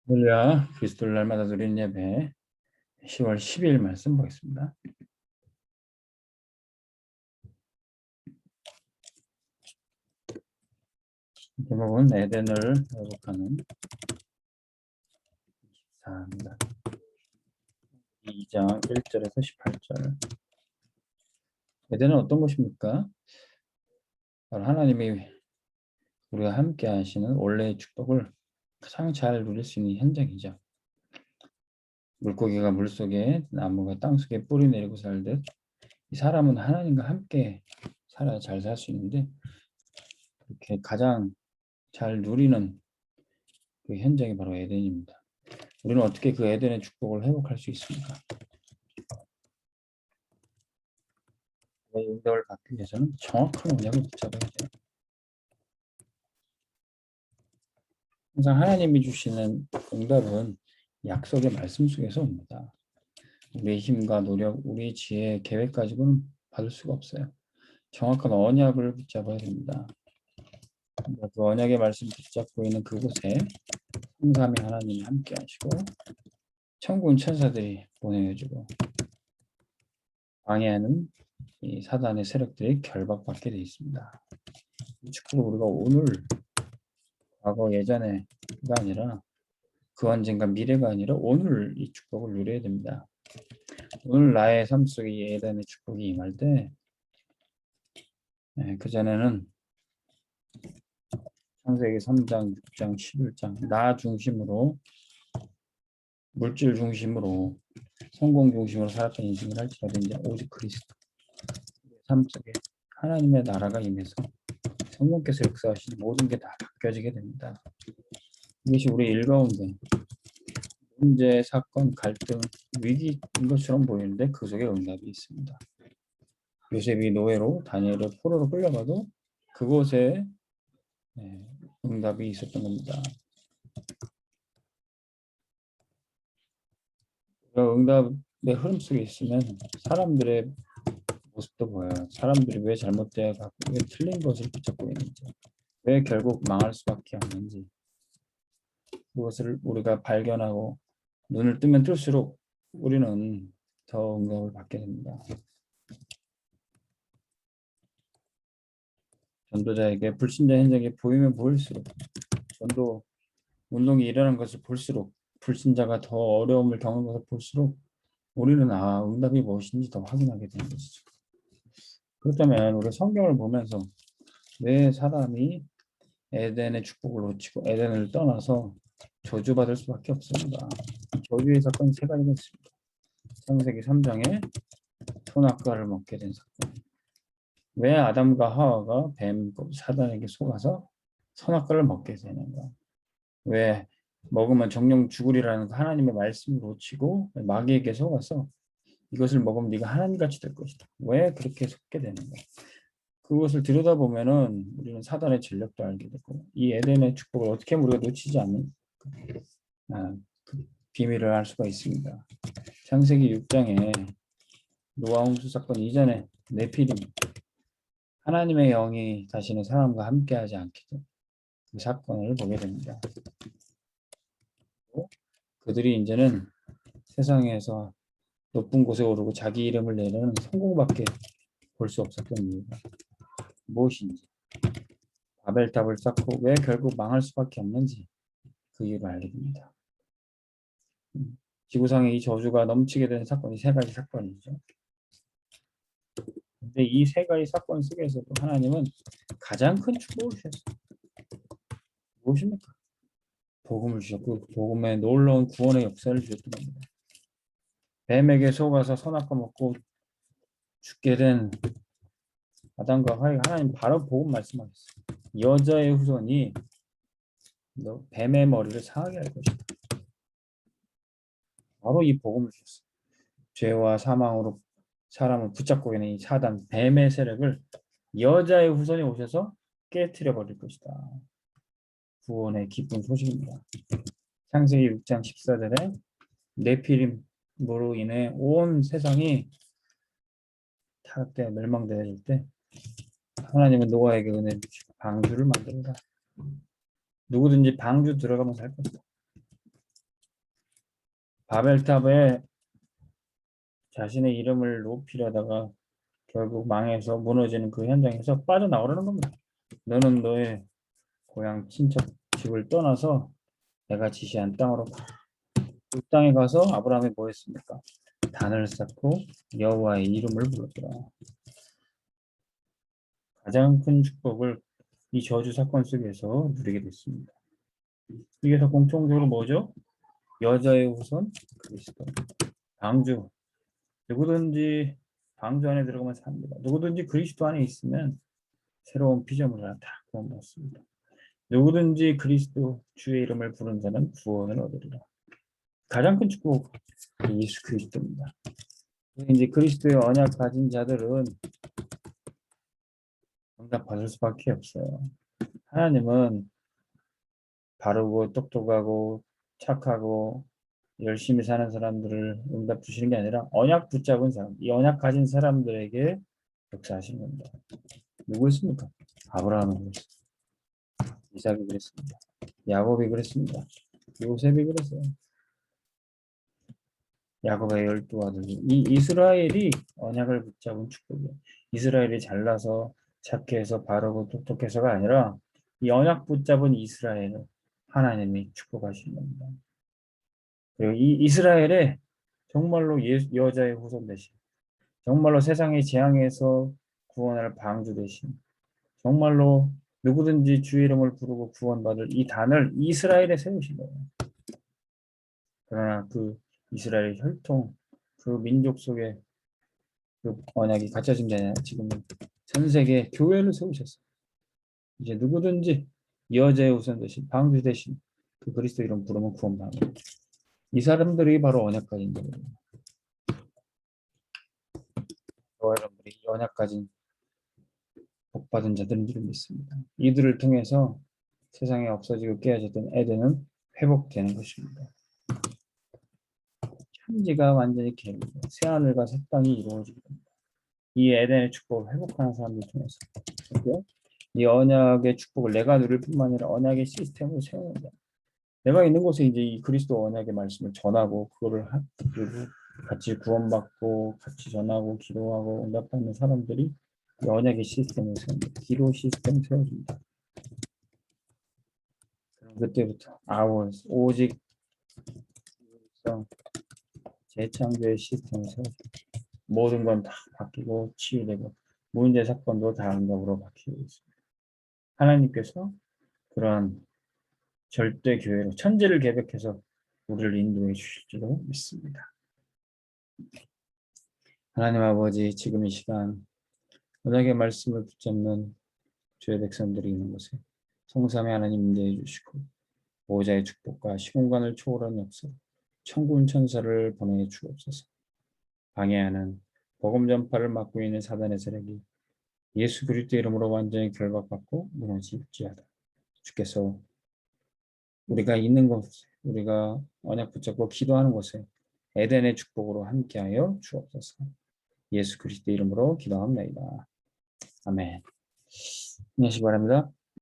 할렐루야, 그리스도를 날마다 드리는 예배 10월 10일 말씀 보겠습니다. 제목은 에덴을 회복하는 24입니다. 2장 1절에서 18절. 에덴은 어떤 곳입니까? 바로 하나님이 우리가 함께 하시는 원래의 축복을 가장 잘 누릴 수 있는 현장이죠. 물고기가 물속에, 나무가 땅속에 뿌리 내리고 살듯 이 사람은 하나님과 함께 살아야 잘 살 수 있는데, 그렇게 가장 잘 누리는 그 현장이 바로 에덴입니다. 우리는 어떻게 그 에덴의 축복을 회복할 수 있습니까? 응답을 받기 위해서는 정확한 언약을 붙잡아야 돼요. 항상 하나님이 주시는 응답은 약속의 말씀 속에서 옵니다. 우리의 힘과 노력, 우리의 지혜, 계획 가지고는 받을 수가 없어요. 정확한 언약을 붙잡아야 됩니다. 그 언약의 말씀 붙잡고 있는 그곳에 성삼위 하나님이 함께 하시고 천군 천사들이 보내주고 방해하는 이 사단의 세력들이 결박받게 되어 있습니다. 이 축복을 우리가 오늘, 과거, 예전에가 아니라 그 언젠가 미래가 아니라 오늘 이 축복을 누려야 됩니다. 오늘 나의 삶 속에 이 에덴의 축복이 임할 때, 그전에는 창세기 3장, 6장, 11장 나 중심으로, 물질 중심으로, 성공 중심으로 살았던 인생을 할지라도 이제 오직 그리스도 삶 속에 하나님의 나라가 임해서 성령께서 역사하시는 모든 게 다 바뀌어지게 됩니다. 이것이 우리 일 가운데 문제, 사건, 갈등, 위기인 것처럼 보이는데 그 속에 응답이 있습니다. 요셉이 노예로, 다니엘을 포로로 끌려가도 그곳에 응답이 있었던 겁니다. 응답의 흐름 속에 있으면 사람들의 모습도 보여요. 사람들이 왜 잘못되어 갖고 왜 틀린 것을 붙잡고 있는지, 왜 결국 망할 수밖에 없는지, 그것을 우리가 발견하고 눈을 뜨면 뜰수록 우리는 더 응답을 받게 됩니다. 전도자에게 불신자 현장이 보이면 보일수록, 전도 운동이 일어나는 것을 볼수록, 불신자가 더 어려움을 겪는 것을 볼수록 우리는 응답이 무엇인지 더 확인하게 되는 것이죠. 그렇다면 우리 성경을 보면서 왜 사람이 에덴의 축복을 놓치고 에덴을 떠나서 저주받을 수밖에 없습니다. 저주의 사건이 세 가지가 있습니다. 창세기 3장에 선악과를 먹게 된 사건. 왜 아담과 하와가 뱀, 사단에게 속아서 선악과를 먹게 되는가? 왜 먹으면 정령 죽으리라는 하나님의 말씀을 놓치고 마귀에게 속아서 이것을 먹으면 네가 하나님같이 될 것이다. 왜 그렇게 속게 되는가? 그것을 들여다보면은 우리는 사단의 전력도 알게 되고 이 에덴의 축복을 어떻게 우리가 놓치지 않는 그 비밀을 알 수가 있습니다. 창세기 6장에 노아 홍수 사건 이전에 네피림, 하나님의 영이 다시는 사람과 함께하지 않게 된 그 사건을 보게 됩니다. 그들이 이제는 세상에서 높은 곳에 오르고 자기 이름을 내는 성공밖에 볼 수 없었던 이유가 무엇인지, 바벨탑을 쌓고 왜 결국 망할 수밖에 없는지 그 이유를 알게 됩니다. 지구상에 이 저주가 넘치게 된 사건이 세 가지 사건이죠. 근데 이 세 가지 사건 속에서도 하나님은 가장 큰 축복을 주셨어요. 무엇입니까? 복음을 주셨고 복음의 놀라운 구원의 역사를 주셨던 겁니다. 뱀에게 속아서 선악과 먹고 죽게 된 아담과 하와가 하나님 바로 복음 말씀하셨어요. 여자의 후손이 너 뱀의 머리를 상하게 할 것이다. 바로 이 복음을 주셨어요. 죄와 사망으로 사람을 붙잡고 있는 이 사단 뱀의 세력을 여자의 후손이 오셔서 깨트려 버릴 것이다. 구원의 기쁜 소식입니다. 창세기 6장 14절에 네피림으로 인해 온 세상이 타락되어 멸망되어질 때 하나님은 노아에게 은혜를 주시고 방주를 만든다. 누구든지 방주 들어가면 살 것이다. 바벨탑에 자신의 이름을 높이려다가 결국 망해서 무너지는 그 현장에서 빠져나오라는 겁니다. 너는 너의 고향 친척 집을 떠나서 내가 지시한 땅으로 가. 그 땅에 가서 아브라함이 뭐 했습니까? 단을 쌓고 여호와의 이름을 불렀더라. 가장 큰 축복을 이 저주 사건 속에서 누리게 됐습니다. 여기서 공통적으로 뭐죠? 여자의 후손 그리스도. 방주. 누구든지 방주 안에 들어가면 삽니다. 누구든지 그리스도 안에 있으면 새로운 피조물을 다 구원받습니다. 누구든지 그리스도 주의 이름을 부른 자는 구원을 얻으리라. 가장 큰 축복 예수 그리스도입니다. 이제 그리스도의 언약 가진 자들은 응답받을 수밖에 없어요. 하나님은 바르고 똑똑하고 착하고 열심히 사는 사람들을 응답 주시는 게 아니라 언약 붙잡은 사람, 이 언약 가진 사람들에게 역사하시는 겁니다. 누구였습니까? 아브라함이 그랬습니다. 이삭이 그랬습니다. 야곱이 그랬습니다. 요셉이 그랬어요. 야곱의 12아들. 이 이스라엘이 언약을 붙잡은 축복이에요. 이스라엘이 잘나서 착해서 바르고 똑똑해서가 아니라 이 언약 붙잡은 이스라엘을 하나님이 축복하시는 겁니다. 그리고 이 이스라엘에 정말로 여자의 후손 대신, 정말로 세상의 재앙에서 구원할 방주 대신, 정말로 누구든지 주의 이름을 부르고 구원받을 이 단을 이스라엘에 세우신 거예요. 그러나 그 이스라엘 혈통, 그 민족 속에 그 언약이 갖춰진 게 아니라 지금 전 세계 교회를 세우셨어요. 이제 누구든지 여자의 우선 대신, 방주 대신 그 그리스도 이름 부르면 구원받는 이 사람들이 바로 언약 가진 자들이에요. 저와 여러분들이 이 언약 가진 복받은 자들인 줄 믿습니다. 이들을 통해서 세상에 없어지고 깨어졌던 에덴은 회복되는 것입니다. 천지가 완전히 개입니다. 새하늘과 새 땅이 이루어지게 됩니다. 이 에덴의 축복을 회복하는 사람들 통해서 이 언약의 축복을 내가 누릴 뿐만 아니라 언약의 시스템을 세우는다. 내가 있는 곳에 이제 이 그리스도 언약의 말씀을 전하고 그거를 그리고 같이 구원받고 같이 전하고 기도하고 응답받는 사람들이 이 언약의 시스템을 세웁니다. 기도 시스템을 세워줍니다. 그럼 그때부터 오직 재창조의 시스템을 세워줍니다. 모든 건 다 바뀌고 치유되고 문제 사건도 다 응답으로 바뀌고 있습니다. 하나님께서 그러한 절대 교회로 천지를 개벽해서 우리를 인도해 주실 줄로 믿습니다. 하나님 아버지, 지금 이 시간 언약의 말씀을 붙잡는 주의 백성들이 있는 곳에 성삼의 하나님 임재해 주시고 보호자의 축복과 시공간을 초월한 역사 천군 천사를 보내 주옵소서. 방해하는 복음 전파를 맡고 있는 사단의 세력이 예수 그리스도 이름으로 완전히 결박받고 무너질지어다. 주께서 우리가 있는 곳에, 우리가 언약 붙잡고 기도하는 곳에 에덴의 축복으로 함께하여 주옵소서. 예수 그리스도 이름으로 기도합니다. 아멘. 안녕하시기 바랍니다.